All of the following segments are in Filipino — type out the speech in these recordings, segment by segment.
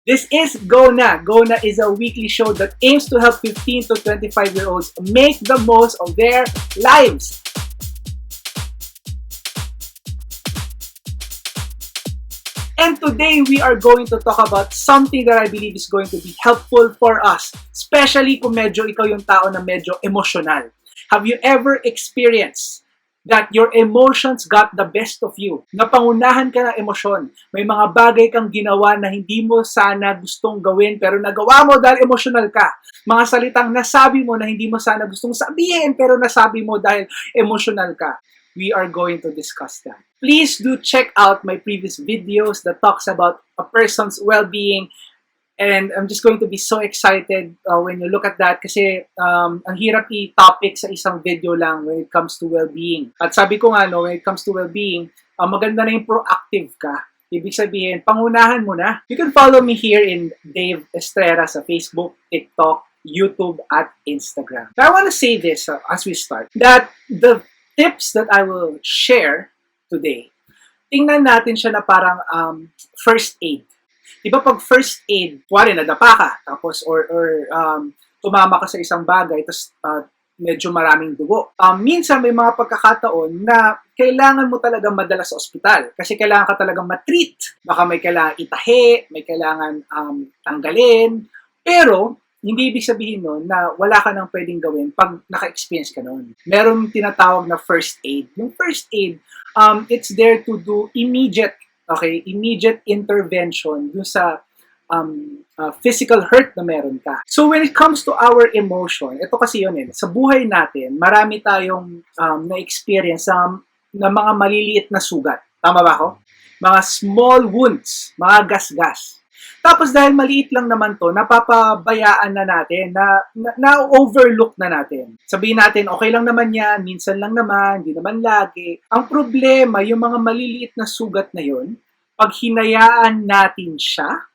This is Go Na. Go Na is a weekly show that aims to help 15 to 25-year-olds make the most of their lives. And today we are going to talk about something that I believe is going to be helpful for us, especially kung medyo ikaw yung tao na medyo emosyonal. Have you ever experienced that your emotions got the best of you? Napangunahan ka ng emosyon. May mga bagay kang ginawa na hindi mo sana gustong gawin pero nagawa mo dahil emosyonal ka. Mga salitang nasabi mo na hindi mo sana gustong sabihin pero nasabi mo dahil emosyonal ka. We are going to discuss that. Please do check out my previous videos that talks about a person's well-being. And I'm just going to be so excited when you look at that kasi ang hirap i-topic sa isang video lang when it comes to well-being. At sabi ko nga, when it comes to well-being, maganda na yung proactive ka. Ibig sabihin, pangunahan mo na. You can follow me here in Dave Estrera sa Facebook, TikTok, YouTube, at Instagram. But I want to say this as we start, that the tips that I will share today, tingnan natin siya na parang first aid. Diba pag first aid, kuwari nadapa ka, tapos or tumama ka sa isang bagay, tapos medyo maraming dugo. Minsan may mga pagkakataon na kailangan mo talaga madala sa ospital kasi kailangan ka talagang matreat. Baka may kailangan itahi, may kailangan tanggalin, pero hindi ibig sabihin nun na wala ka nang pwedeng gawin pag naka-experience ka nun. Meron tinatawag na first aid. Yung first aid, it's there to do immediate intervention dun sa physical hurt na meron ka. So when it comes to our emotion, ito kasi yun sa buhay natin, marami tayong na-experience na mga maliliit na sugat. Tama ba ako? Mga small wounds, mga gasgas. Tapos dahil maliit lang naman to, napapabayaan na natin, na-overlook na natin. Sabihin natin, okay lang naman yan, minsan lang naman, hindi naman lagi. Ang problema, yung mga maliliit na sugat na yun, pag hinayaan natin siya,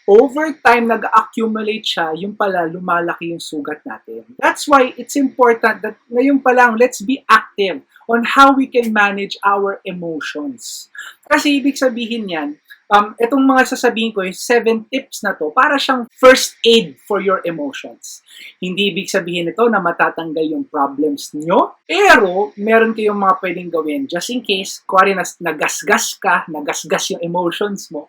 over time, nag-accumulate siya, yung pala, lumalaki yung sugat natin. That's why it's important that ngayon pa lang, let's be active on how we can manage our emotions. Kasi ibig sabihin yan, itong mga sasabihin ko, yung 7 tips na to, para siyang first aid for your emotions. Hindi ibig sabihin ito na matatanggal yung problems nyo, pero meron kayong mga pwedeng gawin just in case, kuwari nagasgas ka, nagasgas yung emotions mo,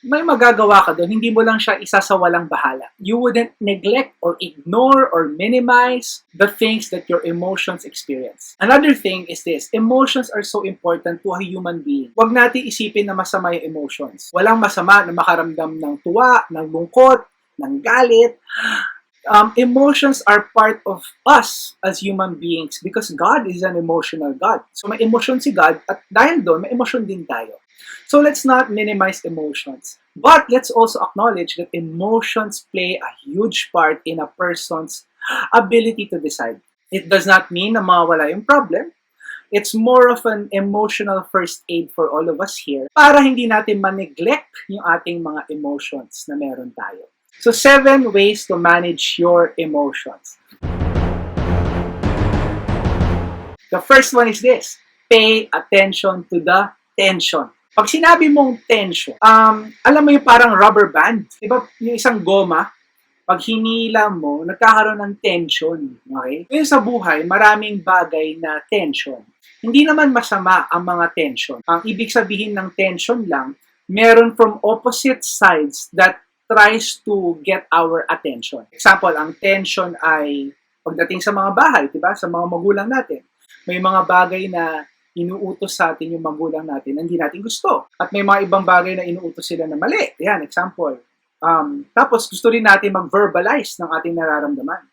may magagawa ka doon, hindi mo lang siya isasawalang bahala. You wouldn't neglect or ignore or minimize the things that your emotions experience. Another thing is this, emotions are so important to a human being. Huwag natin isipin na masama yung emotions. Walang masama na makaramdam ng tuwa, ng lungkot, ng galit. Emotions are part of us as human beings because God is an emotional God. So may emotion si God at dahil doon, may emotion din tayo. So let's not minimize emotions. But let's also acknowledge that emotions play a huge part in a person's ability to decide. It does not mean na mawala yung problem. It's more of an emotional first aid for all of us here para hindi natin ma-neglect yung ating mga emotions na meron tayo. So 7 ways to manage your emotions. The first one is this. Pay attention to the tension. Pag sinabi mong tension, alam mo yung parang rubber band, diba? Yung isang goma, pag hinila mo, nagkakaroon ng tension. Okay? Ngayon sa buhay, maraming bagay na tension. Hindi naman masama ang mga tension. Ang ibig sabihin ng tension lang, meron from opposite sides that tries to get our attention. Example, ang tension ay pagdating sa mga bahay, diba? Sa mga magulang natin. May mga bagay na inuutos sa atin yung magulang natin na hindi natin gusto. At may mga ibang bagay na inuutos sila na mali. Yan, example. Tapos gusto rin natin mag-verbalize ng ating nararamdaman.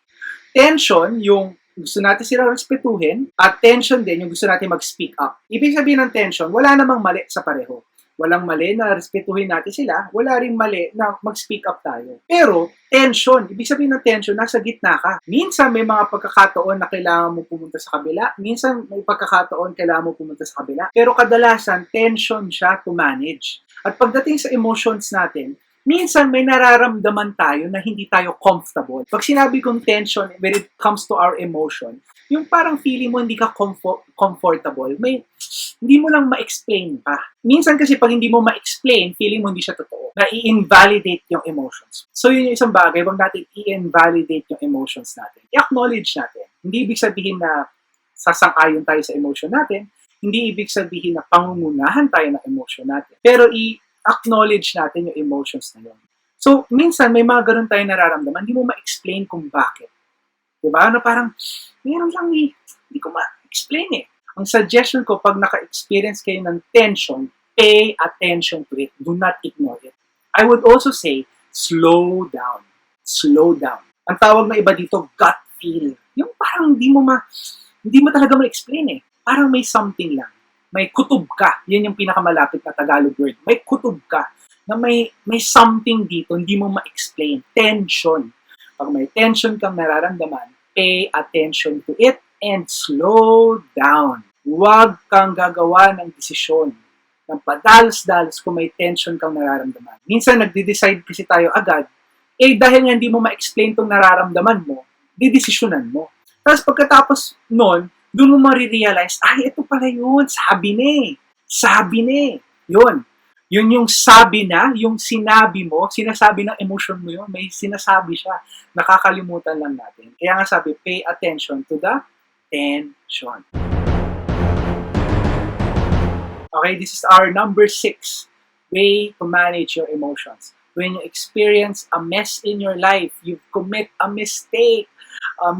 Tension, yung gusto natin sila respetuhin, at tension din, yung gusto natin mag-speak up. Ibig sabihin ng tension, wala namang mali sa pareho. Walang mali na respetuhin natin sila, wala ring mali na mag-speak up tayo. Pero, tension, ibig sabihin ng tension, nasa gitna ka. Minsan may mga pagkakataon na kailangan mo pumunta sa kabila, minsan may pagkakataon kailangan mo pumunta sa kabila. Pero kadalasan, tension siya to manage. At pagdating sa emotions natin, Minsan may nararamdaman tayo na hindi tayo comfortable. Pag sinabi kong tension when it comes to our emotion, yung parang feeling mo hindi ka comfortable, hindi mo lang ma-explain pa. Minsan kasi pag hindi mo ma-explain, feeling mo hindi siya totoo. Na i-invalidate yung emotions. So yun yung isang bagay, wag natin i-invalidate yung emotions natin. I-acknowledge natin. Hindi ibig sabihin na sasang-ayon tayo sa emotion natin. Hindi ibig sabihin na pangungunahan tayo ng emotion natin. Pero acknowledge natin yung emotions na yun. So, minsan may mga ganun tayong nararamdaman, hindi mo ma-explain kung bakit. Diba? Na parang, meron lang hindi ko ma-explain eh. Ang suggestion ko, pag naka-experience kayo ng tension, pay attention to it. Do not ignore it. I would also say, slow down. Slow down. Ang tawag na iba dito, gut feel. Yung parang hindi mo talaga ma-explain eh. Parang may something lang. May kutob ka. Yan yung pinakamalapit na Tagalog word. May kutob ka. Na may something dito, hindi mo ma-explain. Tension. Pag may tension kang nararamdaman, pay attention to it and slow down. Huwag kang gagawa ng desisyon ng padalos-dalos kung may tension kang nararamdaman. Minsan nagde-decide kasi tayo agad, dahil nga hindi mo ma-explain tong nararamdaman mo, didesisyonan mo. Tapos pagkatapos nun, doon mo marirealize, ito pala yun, sabi na eh. Sabi na eh. Yun. Yun yung sabi na, yung sinabi mo, sinasabi ng emotion mo yun, may sinasabi siya. Nakakalimutan lang natin. Kaya nga sabi, pay attention to the tension. Okay, this is our number 6 way to manage your emotions. When you experience a mess in your life, you commit a mistake,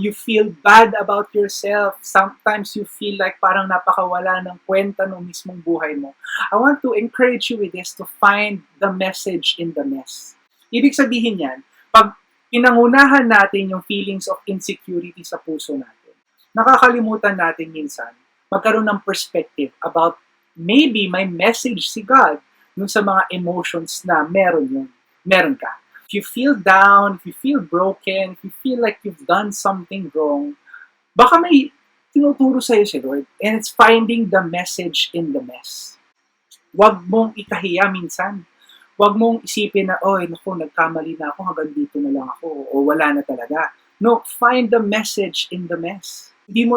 you feel bad about yourself, sometimes you feel like parang napakawala ng kwenta ng mismong buhay mo. I want to encourage you with this to find the message in the mess. Ibig sabihin yan, pag pinangunahan natin yung feelings of insecurity sa puso natin, nakakalimutan natin minsan magkaroon ng perspective about maybe may message si God dun sa mga emotions na meron ka. If you feel down, if you feel broken, if you feel like you've done something wrong, baka may tinuturo sa'yo si Lord. And it's finding the message in the mess. Huwag mong ikahiya minsan. Huwag mong isipin na, nagkamali na ako, hanggang dito na lang ako, o wala na talaga. No, find the message in the mess. Hindi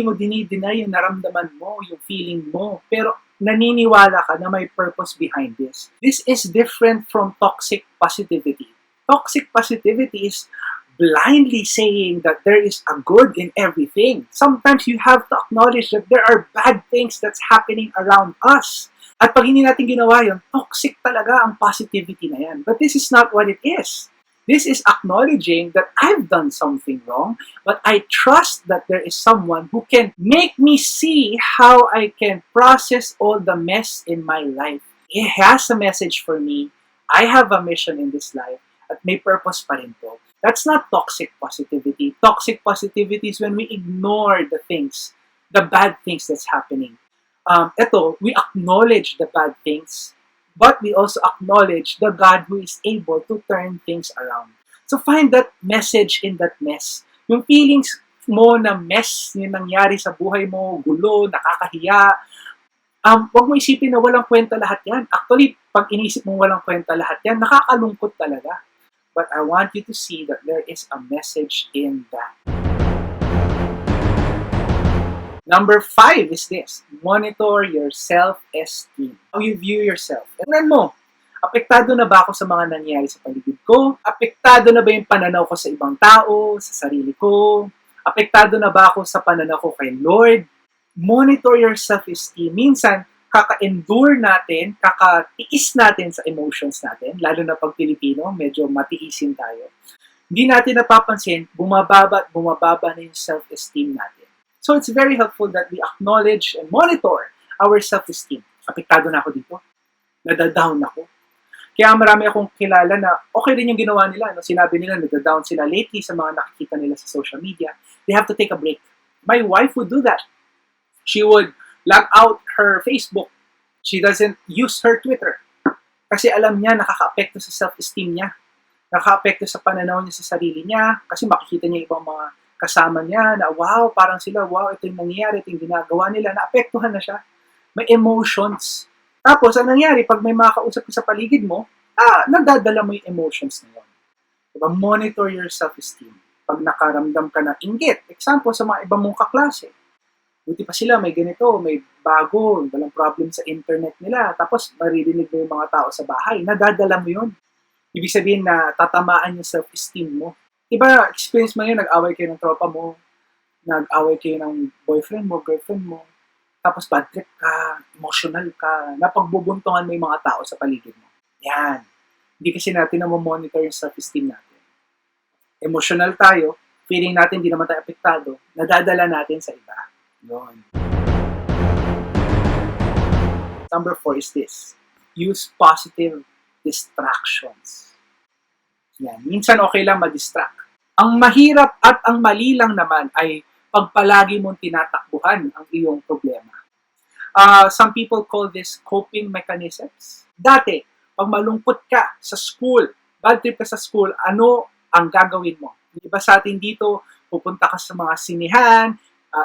mo dinideny yung naramdaman mo, yung feeling mo. Pero naniniwala ka na may purpose behind this. This is different from toxic positivity. Toxic positivity is blindly saying that there is a good in everything. Sometimes you have to acknowledge that there are bad things that's happening around us. At pag hindi natin ginawa yun, toxic talaga ang positivity na yan. But this is not what it is. This is acknowledging that I've done something wrong, but I trust that there is someone who can make me see how I can process all the mess in my life. He has a message for me. I have a mission in this life. At may purpose pa rin to. That's not toxic positivity. Toxic positivity is when we ignore the bad things that's happening. We acknowledge the bad things, but we also acknowledge the God who is able to turn things around. So find that message in that mess. Yung feelings mo na mess yung nangyari sa buhay mo, gulo, nakakahiya, huwag mo isipin na walang kwenta lahat yan. Actually, pag inisip mo walang kwenta lahat yan, nakakalungkot talaga. But I want you to see that there is a message in that. Number 5 is this. Monitor your self-esteem. How you view yourself. Tingnan mo, apektado na ba ako sa mga nangyayari sa paligid ko? Apektado na ba yung pananaw ko sa ibang tao, sa sarili ko? Apektado na ba ako sa pananaw ko kay Lord? Monitor your self-esteem. Minsan, kaka-endure natin, kaka-tiis natin sa emotions natin, lalo na pag Pilipino, medyo matiisin tayo. Hindi natin napapansin, bumababa na yung self-esteem natin. So it's very helpful that we acknowledge and monitor our self-esteem. Apektado na ako dito. Nadadown ako. Kaya marami akong kilala na okay rin yung ginawa nila. No? Sinabi nila, nadadown sila lately sa mga nakikita nila sa social media. They have to take a break. My wife would do that. She would log out her Facebook. She doesn't use her Twitter. Kasi alam niya, nakaka-apekto sa self-esteem niya. Nakaka-apekto sa pananaw niya sa sarili niya. Kasi makikita niya ibang mga kasama niya na wow, parang sila, wow, ito yung nangyayari, ito yung ginagawa nila. Naapektuhan na siya. May emotions. Tapos, ang nangyari, pag may mga kausap ka sa paligid mo, nadadala mo yung emotions na yun. Diba? Monitor your self-esteem. Pag nakaramdam ka ng inggit, example, sa mga ibang mong kaklase, buti pa sila, may ganito, may bago, walang problem sa internet nila, tapos maririnig mo yung mga tao sa bahay, nadadala mo yun. Ibig sabihin na tatamaan yung self-esteem mo. Diba, experience mo yun, nag-away kayo ng tropa mo, nag-away kayo ng boyfriend mo, girlfriend mo, tapos bad trip ka, emotional ka, napagbubuntungan mo yung mga tao sa paligid mo. Yan. Hindi kasi natin na monitor yung self-esteem natin. Emotional tayo, feeling natin hindi naman tayo apektado, nadadala natin sa iba. Yun. Number 4 is this. Use positive distractions. Yan. Minsan okay lang ma-distract. Ang mahirap at ang mali lang naman ay pag palagi mong tinatakbuhan ang iyong problema. Some people call this coping mechanisms. Dati, pag malungkot ka sa school, bad trip ka sa school, ano ang gagawin mo? Diba sa atin dito, pupunta ka sa mga sinihan,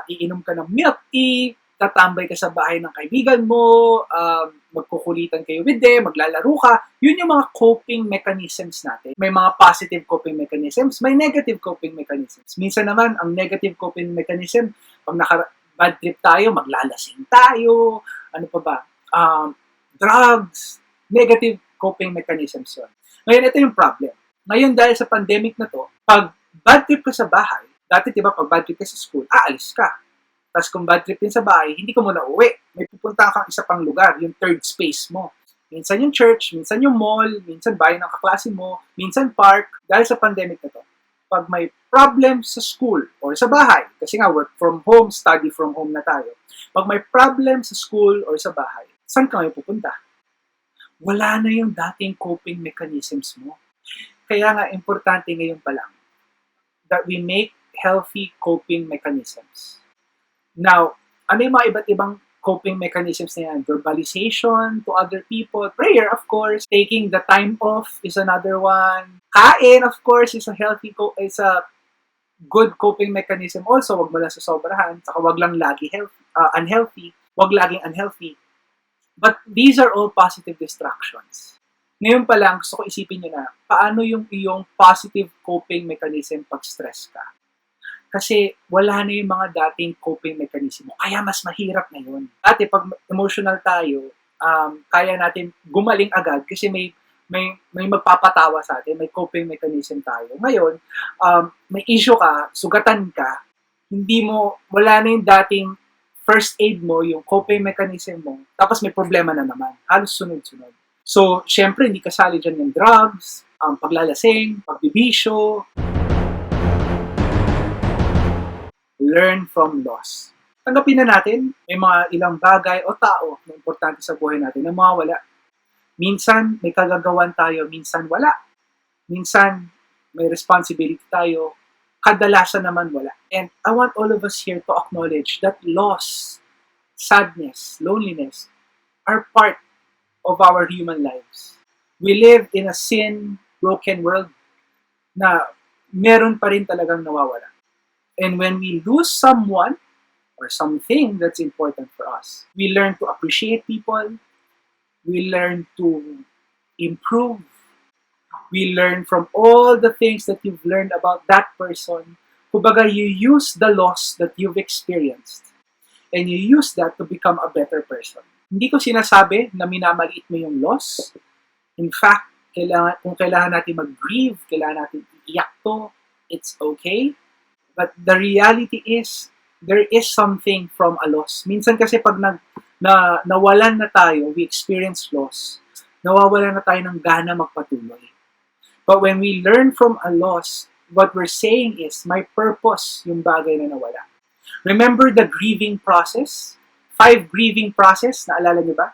iinom ka ng milk tea, tatambay ka sa bahay ng kaibigan mo, magkukulitan kayo with them, maglalaro ka. Yun yung mga coping mechanisms natin. May mga positive coping mechanisms, may negative coping mechanisms. Minsan naman, ang negative coping mechanism, pag bad trip tayo, maglalasing tayo, ano pa ba? Drugs, negative coping mechanisms yun. Ngayon, ito yung problem. Ngayon, dahil sa pandemic na to, pag bad trip ka sa bahay, dati diba pag bad trip ka sa school, aalis ka. Tapos kung bad trip din sa bahay, hindi ka muna uwi. May pupunta kang isa pang lugar, yung third space mo. Minsan yung church, minsan yung mall, minsan bahay ng kaklase mo, minsan park. Dahil sa pandemic na to, pag may problem sa school or sa bahay, kasi nga work from home, study from home na tayo. Pag may problem sa school or sa bahay, saan ka ngayon pupunta? Wala na yung dating coping mechanisms mo. Kaya nga, importante ngayon pa lang that we make healthy coping mechanisms. Now, ano yung mga iba't ibang coping mechanisms na yan? Verbalization to other people, prayer, of course, taking the time off is another one. Kain, of course, is a good coping mechanism. Also, wag mo lang sasobrahan, saka wag lang lagi unhealthy, wag laging unhealthy. But these are all positive distractions. Ngayon pa lang, gusto ko isipin nyo na, paano yung iyong positive coping mechanism pag stress ka? Kasi wala na yung mga dating coping mechanism mo. Kaya mas mahirap ngayon. Dati, pag emotional tayo, kaya natin gumaling agad kasi may magpapatawa sa atin, may coping mechanism tayo. Ngayon, may issue ka, sugatan ka, wala na yung dating first aid mo, yung coping mechanism mo, tapos may problema na naman. Halos sunod-sunod. So, syempre, hindi kasali dyan yung drugs, paglalasing, pagbibisyo. Learn from loss. Tanggapin na natin, may mga ilang bagay o tao na importante sa buhay natin na mawawala. Minsan, may kagagawan tayo, minsan wala. Minsan, may responsibility tayo, kadalasan naman wala. And I want all of us here to acknowledge that loss, sadness, loneliness are part of our human lives. We live in a sin-broken world na meron pa rin talagang nawawala. And when we lose someone or something that's important for us, we learn to appreciate people, we learn to improve, we learn from all the things that you've learned about that person. Kumbaga, you use the loss that you've experienced and you use that to become a better person. Hindi ko sinasabi na minamaliit mo yung loss. In fact, kung kailangan natin mag-grieve, kailangan natin iiyak to, it's okay. But the reality is, there is something from a loss. Minsan kasi pag nawalan na tayo, we experience loss, nawawalan na tayo ng gana magpatuloy. But when we learn from a loss, what we're saying is, my purpose yung bagay na nawala. Remember the grieving process? 5 grieving process, naalala niyo ba?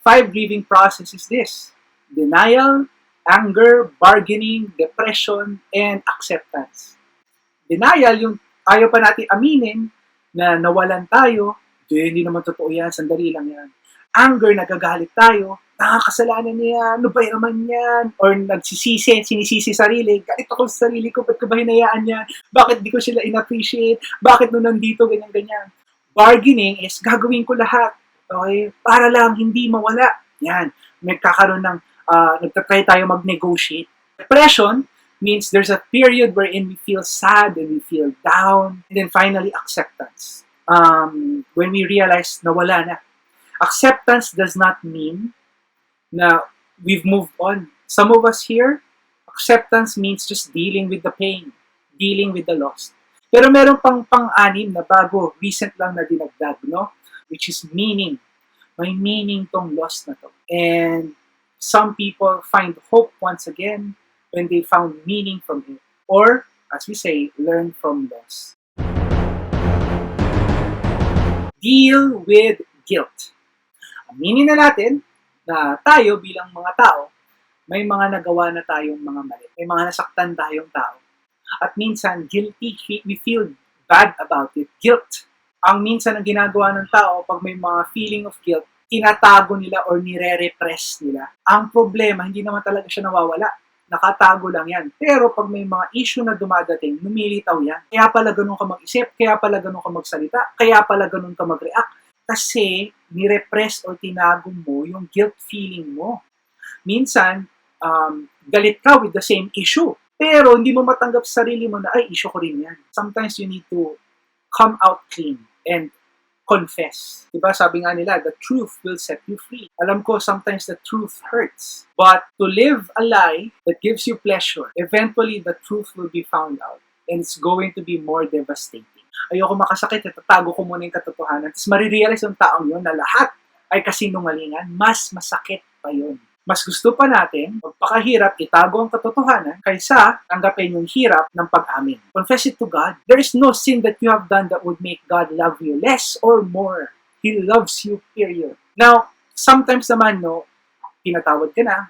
5 grieving process is this: denial, anger, bargaining, depression, and acceptance. Denial, yung ayaw pa natin aminin na nawalan tayo, hindi naman totoo yan, sandali lang yan. Anger, nagagalit tayo, nakakasalanan niya, ano ba naman yan? Or sinisisi sarili, galit ako sa sarili ko, ba't ko ba hinayaan yan? Bakit di ko sila in-appreciate? Bakit nung nandito, ganyan-ganyan? Bargaining is, gagawin ko lahat, okay? Para lang hindi mawala. Yan, nagkakaroon ng nagtatry tayo mag-negotiate. Depression means there's a period wherein we feel sad and we feel down, and then finally acceptance. When we realize na wala na. Acceptance does not mean na we've moved on. Some of us here, acceptance means just dealing with the pain, dealing with the loss. Pero meron pang pang-anim na bago, recent lang na dinagdag, no? Which is meaning. May meaning tong loss na to. And some people find hope once again when they found meaning from it. Or, as we say, learn from loss. Deal with guilt. Aminin na natin na tayo bilang mga tao, may mga nagawa na tayong mga mali. May mga nasaktan tayong tao. At minsan, guilty, we feel bad about it. Guilt. Ang minsan ang ginagawa ng tao, pag may mga feeling of guilt, tinatago nila or nire-repress nila. Ang problema, hindi naman talaga siya nawawala. Nakatago lang yan. Pero pag may mga issue na dumadating, lumilitaw yan. Kaya pala ganun ka mag-isip, kaya pala ganun ka magsalita, kaya pala ganun ka mag-react. Kasi nirepress or tinago mo yung guilt feeling mo. Minsan, galit ka with the same issue. Pero hindi mo matanggap sa sarili mo na, ay, issue ko rin yan. Sometimes you need to come out clean and confess. Diba? Sabi nga nila, the truth will set you free. Alam ko, sometimes the truth hurts. But to live a lie that gives you pleasure, eventually the truth will be found out. And it's going to be more devastating. Ayoko makasakit, tatago ko muna yung katotohanan. Tapos marirealize yung taong yun na lahat ay kasinungalingan, mas masakit pa yun. Mas gusto pa natin magpakahirap itago ang katotohanan kaysa tanggapin yung hirap ng pag-amin. Confess it to God. There is no sin that you have done that would make God love you less or more. He loves you, period. Now, sometimes naman, no, pinatawad ka na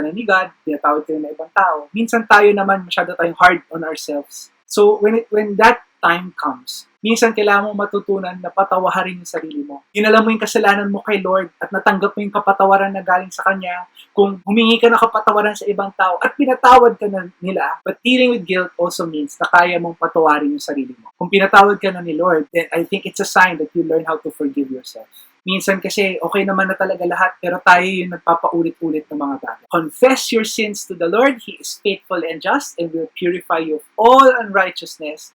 ni God, pinatawad ka na ng ibang tao. Minsan tayo naman masyado tayong hard on ourselves. So, when that time comes, minsan kailangan mo matutunan na patawarin yung sarili mo. Dinala mo yung kasalanan mo kay Lord at natanggap mo yung kapatawaran na galing sa Kanya. Kung humingi ka na kapatawaran sa ibang tao at pinatawad ka na nila, but dealing with guilt also means na kaya mong patawarin yung sarili mo. Kung pinatawad ka na ni Lord, then I think it's a sign that you learn how to forgive yourself. Minsan kasi okay naman na talaga lahat pero tayo yung nagpapaulit-ulit ng mga bagay. Confess your sins to the Lord. He is faithful and just and will purify you of all unrighteousness.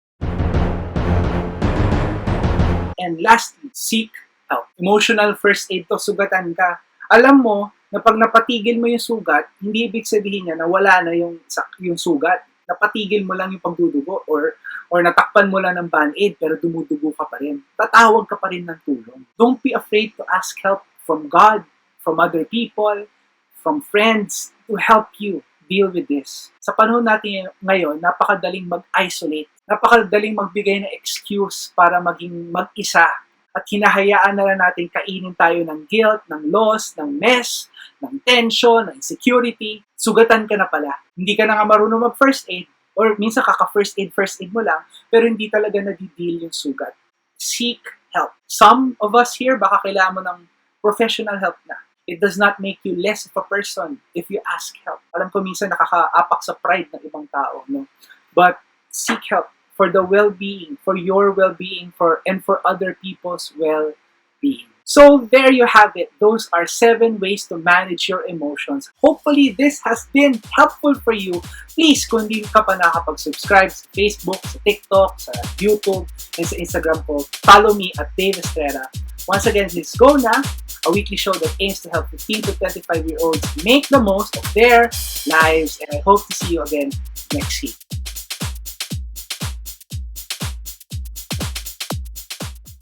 And lastly, seek help. Emotional first aid to, sugatan ka. Alam mo na pag napatigil mo yung sugat, hindi ibig sabihin niya na wala na yung sugat. Napatigil mo lang yung pagdudugo or natakpan mo lang ng band-aid pero dumudugo ka pa rin. Tatawag ka pa rin ng tulong. Don't be afraid to ask help from God, from other people, from friends to help you deal with this. Sa panahon natin ngayon, napakadaling mag-isolate. Napakadaling magbigay ng excuse para maging mag-isa. At hinahayaan na lang natin kainin tayo ng guilt, ng loss, ng mess, ng tension, ng insecurity. Sugatan ka na pala. Hindi ka na nga marunong mag-first aid. Or minsan kaka-first aid mo lang, pero hindi talaga nadi-deal yung sugat. Seek help. Some of us here, baka kailangan mo ng professional help na. It does not make you less of a person if you ask help. Alam ko minsan nakakaapak sa pride ng ibang tao, no? But seek help for the well-being, for your well-being, and for other people's well-being. So there you have it. Those are 7 ways to manage your emotions. Hopefully this has been helpful for you. Please, kung hindi ka pa nakakapag-subscribe sa Facebook, sa TikTok, sa YouTube, and sa Instagram ko, follow me at Dave Estrella. Once again, let's go na. A weekly show that aims to help 15 to 25-year-olds make the most of their lives. And I hope to see you again next week.